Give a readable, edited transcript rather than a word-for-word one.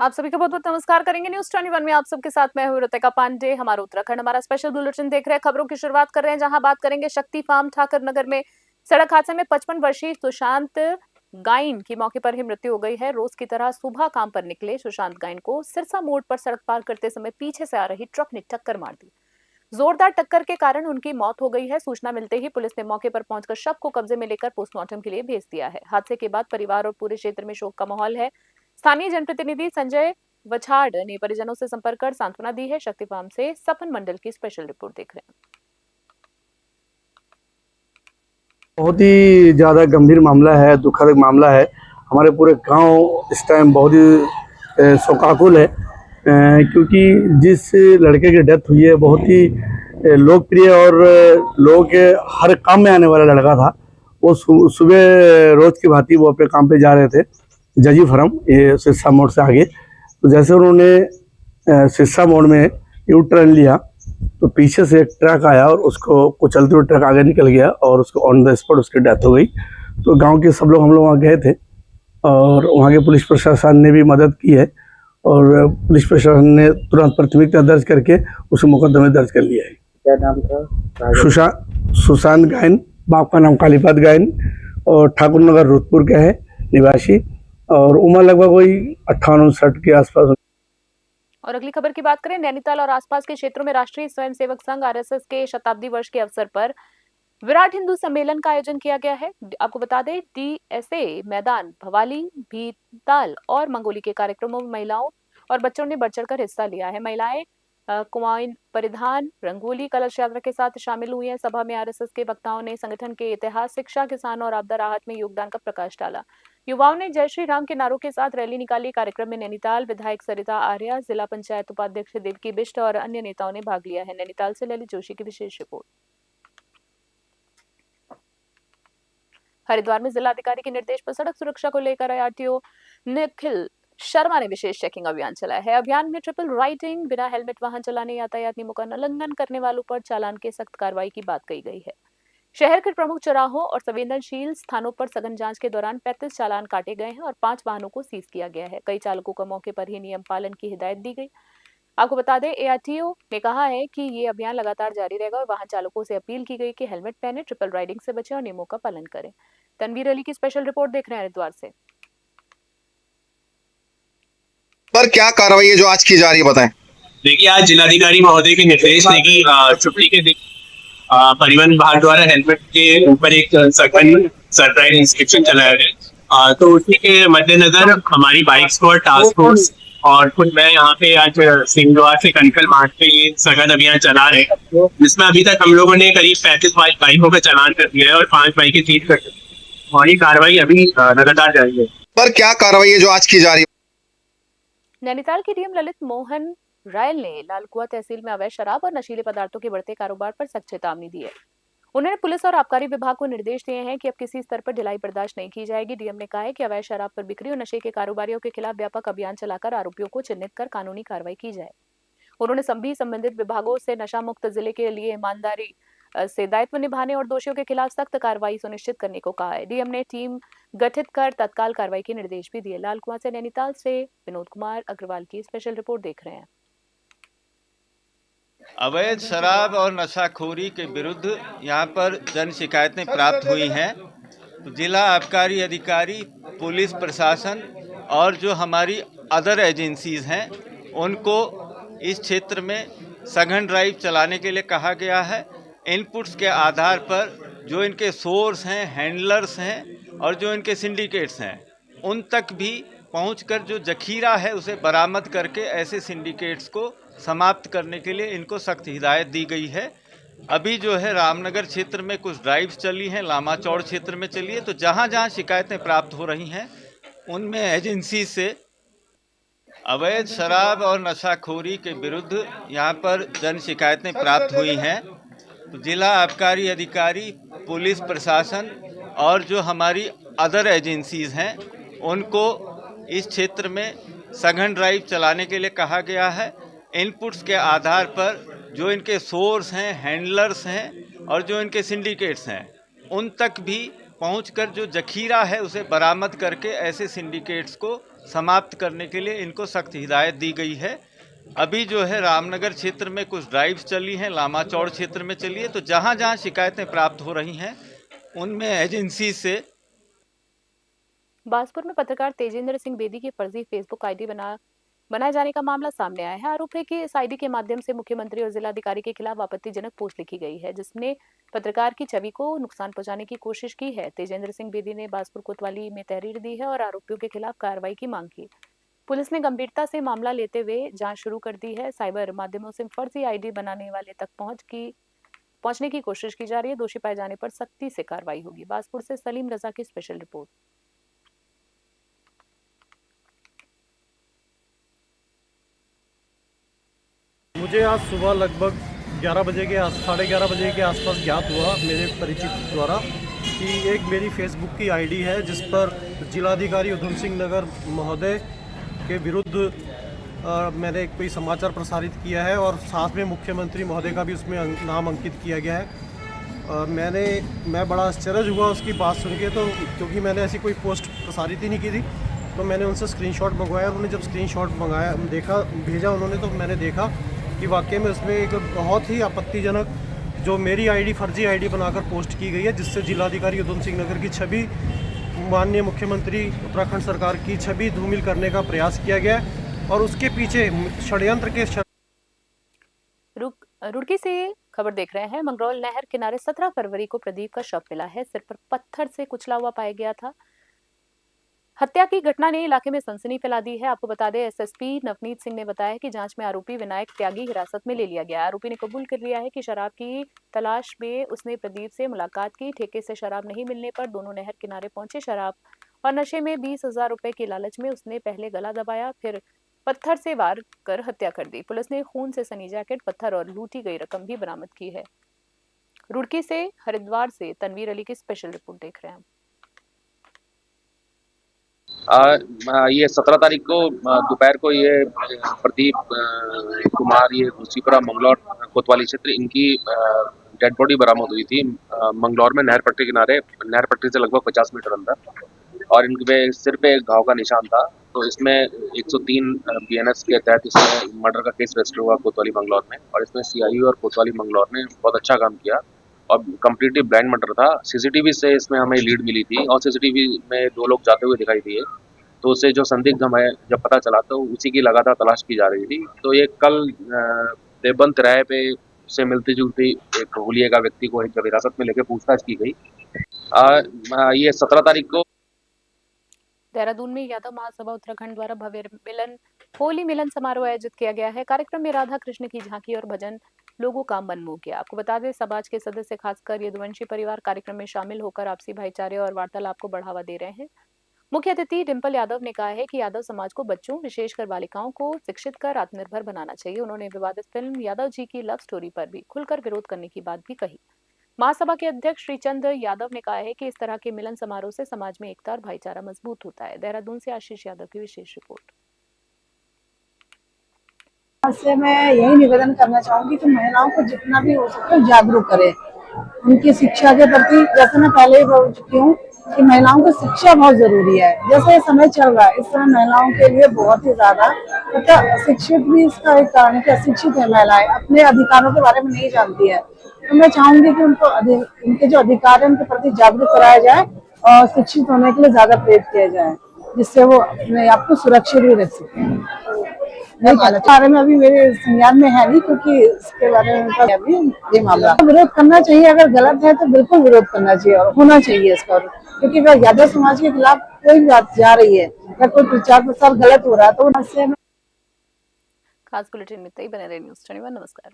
आप सभी का बहुत-बहुत नमस्कार करेंगे। न्यूज़ 21 में आप सबके साथ मैं हूँ ऋतिका पांडे। हमारा उत्तराखंड हमारा स्पेशल बुलेटिन देख रहे हैं। खबरों की शुरुआत कर रहे हैं जहां बात करेंगे शक्ति फार्म ठाकर नगर में सड़क हादसे में 55 वर्षीय सुशांत गाइन की मौके पर ही मृत्यु हो गई है। रोज की तरह सुबह काम पर निकले सुशांत गाइन को सिरसा मोड़ पर सड़क पार करते समय पीछे से आ रही ट्रक ने टक्कर मार दी। जोरदार टक्कर के कारण उनकी मौत हो गई है। सूचना मिलते ही पुलिस ने मौके पर पहुंचकर शव को कब्जे में लेकर पोस्टमार्टम के लिए भेज दिया है। हादसे के बाद परिवार और पूरे क्षेत्र में शोक का माहौल है। स्थानीय जनप्रतिनिधि संजय वछाड़ ने परिजनों से संपर्क कर सांत्वना दी है। शक्ति फार्म से सपन मंडल की स्पेशल रिपोर्ट देख रहे हैं। बहुत ही ज़्यादा गंभीर मामला है, दुखद मामला है। हमारे पूरे गांव इस टाइम बहुत ही शोकाकुल है, क्योंकि जिस लड़के की डेथ हुई है बहुत ही लोकप्रिय और लोगों के हर काम में आने वाला लड़का था। वो सुबह रोज की भांति वो अपने काम पे जा रहे थे जजी फरम, ये सिरसा मोड़ से आगे। तो जैसे उन्होंने सिरसा मोड़ में यू टर्न लिया तो पीछे से एक ट्रक आया और उसको कुचलते हुए ट्रक आगे निकल गया और उसको ऑन द स्पॉट उसकी डेथ हो गई। तो गांव के सब लोग हम लोग वहाँ गए थे और वहाँ के पुलिस प्रशासन ने भी मदद की है और पुलिस प्रशासन ने तुरंत प्राथमिकता दर्ज करके उसे मुकदमे दर्ज कर लिया है। क्या नाम था? सुशांत गायन, बाप का नाम कालीपत गायन और ठाकुर नगर रुदपुर के है निवासी और उम्र लगभग वही 58-59 के आसपास। और अगली खबर की बात करें, नैनीताल और आसपास के क्षेत्रों में राष्ट्रीय स्वयंसेवक संघ आरएसएस के शताब्दी वर्ष के अवसर पर विराट हिंदू सम्मेलन का आयोजन किया गया है। आपको बता दें, डीएसए मैदान, भवाली, भीताल और मंगोली के कार्यक्रमों में महिलाओं और बच्चों ने बढ़ चढ़कर हिस्सा लिया है। महिलाएं कुमाऊं परिधान, रंगोली, कलश यात्रा के साथ शामिल हुई हैं। सभा में आरएसएस के वक्ताओं ने संगठन के इतिहास, शिक्षा, किसानों और आपदा राहत में योगदान का प्रकाश डाला। युवाओं ने जय श्री राम के नारों के साथ रैली निकाली। कार्यक्रम में नैनीताल विधायक सरिता आर्या, जिला पंचायत उपाध्यक्ष देवकी बिष्ट और अन्य नेताओं ने भाग लिया है। नैनीताल से ललित जोशी की विशेष रिपोर्ट। हरिद्वार में जिलाधिकारी के निर्देश पर सड़क सुरक्षा को लेकर आरटीओ निखिल शर्मा ने विशेष चेकिंग अभियान चलाया है। अभियान में ट्रिपल राइडिंग, बिना हेलमेट वाहन चलाने, यातायात नियमों का उल्लंघन करने वालों पर चालान के सख्त कार्रवाई की बात कही गई है। शहर के प्रमुख चौराहों और संवेदनशील स्थानों पर सघन जांच के दौरान 35 चालान काटे गए हैं और 5 वाहनों को सीज किया गया है। कई चालकों को मौके पर ही नियम पालन की हिदायत दी गई। आपको बता दें, एआरटीओ ने कहा है कि ये अभियान लगातार जारी रहेगा और वाहन चालकों से अपील की गई कि हेलमेट पहने, ट्रिपल राइडिंग से बचें और नियमों का पालन करें। तनवीर अली की स्पेशल रिपोर्ट देख रहे हैं हरिद्वार से। पर क्या कार्रवाई है जो आज की जा रही है, बताएं। देखिए, आज जिलाधिकारी महोदय के निर्देश है कि छुट्टी के दिन परिवहन विभाग द्वारा हेलमेट के ऊपर एक सघन सरप्राइज इंस्पेक्शन चलाया गया। तो उसी के मद्देनजर हमारी बाइक स्क्वाड, टास्क फोर्स और खुद मैं यहाँ पे आज सिंहद्वार से कनकल मार्ग पे ये सघन अभियान चला रहे हैं, जिसमें अभी तक हम लोगों ने करीब 35 बाइकों का चालान कर दिया है और 5 बाइकें सीज कर दी। और ये कार्रवाई अभी लगातार जारी है। पर क्या कार्रवाई है जो आज की जा रही है? नैनीताल के डीएम ललित मोहन रायल ने लालकुआ तहसील में अवैध शराब और नशीले पदार्थों के बढ़ते कारोबार पर सख्त चेतावनी दी है। उन्होंने पुलिस और आबकारी विभाग को निर्देश दिए हैं कि अब किसी स्तर पर ढिलाई बर्दाश्त नहीं की जाएगी। डीएम ने कहा है कि अवैध शराब पर बिक्री और नशे के कारोबारियों के खिलाफ व्यापक अभियान चलाकर आरोपियों को चिन्हित कर कानूनी कार्रवाई की जाए। उन्होंने सभी संबंधित विभागों से नशा मुक्त जिले के लिए ईमानदारी से दायित्व निभाने और दोषियों के खिलाफ सख्त कार्रवाई सुनिश्चित करने को कहा है। डीएम ने टीम गठित कर तत्काल कार्रवाई के निर्देश भी दिए। लालकुआं से नैनीताल से विनोद कुमार अग्रवाल की स्पेशल रिपोर्ट देख रहे हैं। अवैध शराब और नशाखोरी के विरुद्ध यहाँ पर जन शिकायतें प्राप्त हुई हैं। तो जिला आबकारी अधिकारी, पुलिस प्रशासन और जो हमारी अदर एजेंसीज हैं उनको इस क्षेत्र में सघन ड्राइव चलाने के लिए कहा गया है। इनपुट्स के आधार पर जो इनके सोर्स हैं, हैंडलर्स हैं और जो इनके सिंडिकेट्स हैं, उन तक भी पहुंचकर जो जखीरा है उसे बरामद करके ऐसे सिंडिकेट्स को समाप्त करने के लिए इनको सख्त हिदायत दी गई है। अभी जो है रामनगर क्षेत्र में कुछ ड्राइव्स चली हैं, लामा चौड़ क्षेत्र में चली है। तो जहाँ जहाँ शिकायतें प्राप्त हो रही हैं उनमें एजेंसी से अवैध शराब और नशाखोरी के विरुद्ध यहाँ पर जन शिकायतें प्राप्त हुई हैं। तो जिला आबकारी अधिकारी, पुलिस प्रशासन और जो हमारी अदर एजेंसीज हैं उनको इस क्षेत्र में सघन ड्राइव चलाने के लिए कहा गया है। इनपुट्स के आधार पर जो इनके सोर्स हैं, हैंडलर्स हैं और जो इनके सिंडिकेट्स हैं, उन तक भी पहुंचकर जो जखीरा है उसे बरामद करके ऐसे सिंडिकेट्स को समाप्त करने के लिए इनको सख्त हिदायत दी गई है। अभी जो है रामनगर क्षेत्र में कुछ ड्राइव्स चली हैं, लामा चौड़ क्षेत्र में चली है, तो जहाँ जहाँ शिकायतें प्राप्त हो रही हैं उनमें एजेंसी से। बांसपुर में पत्रकार तेजेंद्र सिंह बेदी की फर्जी फेसबुक आईडी बनाए जाने का मामला सामने आया है। आरोप है कि इस आईडी के माध्यम से मुख्यमंत्री और जिलाधिकारी के खिलाफ आपत्तिजनक पोस्ट लिखी गई है, जिसने पत्रकार की छवि को नुकसान पहुंचाने की कोशिश की है। तेजेंद्र सिंह बेदी ने बांसपुर कोतवाली में तहरीर दी है और आरोपियों के खिलाफ कार्रवाई की मांग की। पुलिस ने गंभीरता से मामला लेते हुए जांच शुरू कर दी है। साइबर माध्यमों से फर्जी आईडी बनाने वाले तक पहुंचने की कोशिश की जा रही है। दोषी पाए जाने पर सख्ती से कार्रवाई होगी। बांसपुर से सलीम रजा की स्पेशल रिपोर्ट। मुझे आज सुबह लगभग 11 बजे के साढ़े 11 बजे के आसपास ज्ञात हुआ मेरे परिचित द्वारा कि एक मेरी फेसबुक की आईडी है जिस पर जिलाधिकारी उधम सिंह नगर महोदय के विरुद्ध मैंने कोई समाचार प्रसारित किया है और साथ में मुख्यमंत्री महोदय का भी उसमें नाम अंकित किया गया है। मैं बड़ा आश्चर्य हुआ उसकी बात सुन के, तो क्योंकि मैंने ऐसी कोई पोस्ट प्रसारित ही नहीं की थी, तो मैंने उनसे स्क्रीनशॉट मंगवाया। उन्होंने जब स्क्रीनशॉट भेजा उन्होंने, तो मैंने देखा कि वाकई में उसमें एक बहुत ही आपत्तिजनक जो मेरी आईडी फर्जी आईडी बनाकर पोस्ट की गई है, जिससे जिलाधिकारी उधम सिंह नगर की छवि, माननीय मुख्यमंत्री उत्तराखंड सरकार की छवि धूमिल करने का प्रयास किया गया है और उसके पीछे षड्यंत्र के रुड़की से खबर देख रहे हैं। मंगरौल नहर किनारे 17 फरवरी को प्रदीप का शव मिला है। सिर पर पत्थर से कुचला हुआ पाया गया था। हत्या की घटना ने इलाके में सनसनी फैला दी है। आपको बता दें, एसएसपी नवनीत सिंह ने बताया कि जांच में आरोपी विनायक त्यागी हिरासत में ले लिया गया। आरोपी ने कबूल कर लिया है कि शराब की तलाश में उसने प्रदीप से मुलाकात की। ठेके से शराब नहीं मिलने पर दोनों नहर किनारे पहुंचे। शराब और नशे में 20,000 रुपए के लालच में उसने पहले गला दबाया, फिर पत्थर से वार कर हत्या कर दी। पुलिस ने खून से सनी जैकेट, पत्थर और लूटी गई रकम भी बरामद की है। रुड़की से हरिद्वार से तनवीर अली की स्पेशल रिपोर्ट देख रहे हैं। ये 17 तारीख को दोपहर को ये प्रदीप कुमार, ये भूसीपुरा मंगलौर कोतवाली क्षेत्र, इनकी डेड बॉडी बरामद हुई थी मंगलौर में नहर पट्टी किनारे, नहर पट्टी से लगभग 50 मीटर अंदर, और इनके सिर पे एक घाव का निशान था। तो इसमें 103 BNS के तहत इसमें मर्डर का केस रजिस्टर हुआ कोतवाली मंगलौर में, और इसमें CIU और कोतवाली मंगलौर ने बहुत अच्छा काम किया और कम्प्लीटली ब्लाइंड मर्डर था। CCTV से इसमें हमें लीड मिली थी और CCTV में 2 लोग जाते हुए दिखाई दिए, तो उससे जो संदिग्ध हमें जब पता चला तो उसी की लगातार तलाश की जा रही थी। तो ये कल देवबंद राय पे से मिलती जुलती एक हुलिये का व्यक्ति को जब हिरासत में लेकर पूछताछ की गई। ये 17 तारीख को देहरादून में यादव महासभा उत्तराखंड द्वारा भव्य होली मिलन समारोह आयोजित किया गया है। कार्यक्रम में राधा कृष्ण की झांकी और भजन लोगों का मन मोह गया। आपको बता दें, समाज के सदस्य खासकर यदुवंशी परिवार कार्यक्रम में शामिल होकर आपसी भाईचारे और वार्तालाप को बढ़ावा दे रहे हैं। मुख्य अतिथि डिम्पल यादव ने कहा है कि यादव समाज को बच्चों, विशेषकर बालिकाओं को शिक्षित कर आत्मनिर्भर बनाना चाहिए। उन्होंने विवादित फिल्म यादव जी की लव स्टोरी पर भी खुलकर विरोध करने की बात भी कही। महासभा के अध्यक्ष श्रीचंद यादव ने कहा है कि इस तरह के मिलन समारोह से समाज में एकता और भाईचारा मजबूत होता है। देहरादून से आशीष यादव की विशेष रिपोर्ट। से मैं यही निवेदन करना चाहूंगी कि महिलाओं को जितना भी हो सके जागरूक करें उनकी शिक्षा के प्रति। जैसे मैं पहले ही बोल चुकी हूँ कि महिलाओं को शिक्षा बहुत जरूरी है। जैसे समय चल रहा है, इस समय महिलाओं के लिए बहुत ही ज्यादा शिक्षित भी इसका एक कारण है कि अशिक्षित है महिलाएं, अपने अधिकारों के बारे में नहीं जानती है। तो मैं चाहूंगी कि उनको उनके जो अधिकार है उनके प्रति जागरूक कराया जाए और शिक्षित होने के लिए ज्यादा प्रेरित किया जाए, जिससे वो अपने आप को सुरक्षित भी रख सके। नहीं कहना बारे में अभी मेरे संज्ञान में है नहीं, क्योंकि इसके बारे में अभी ये मामला विरोध करना चाहिए। अगर गलत है तो बिल्कुल विरोध करना चाहिए और होना चाहिए इसका, क्योंकि अगर यादव समाज के खिलाफ कोई बात जा रही है या कोई प्रचार प्रसार गलत हो रहा है तो खास बुलेटिन में बने रहे न्यूज़ 21। नमस्कार।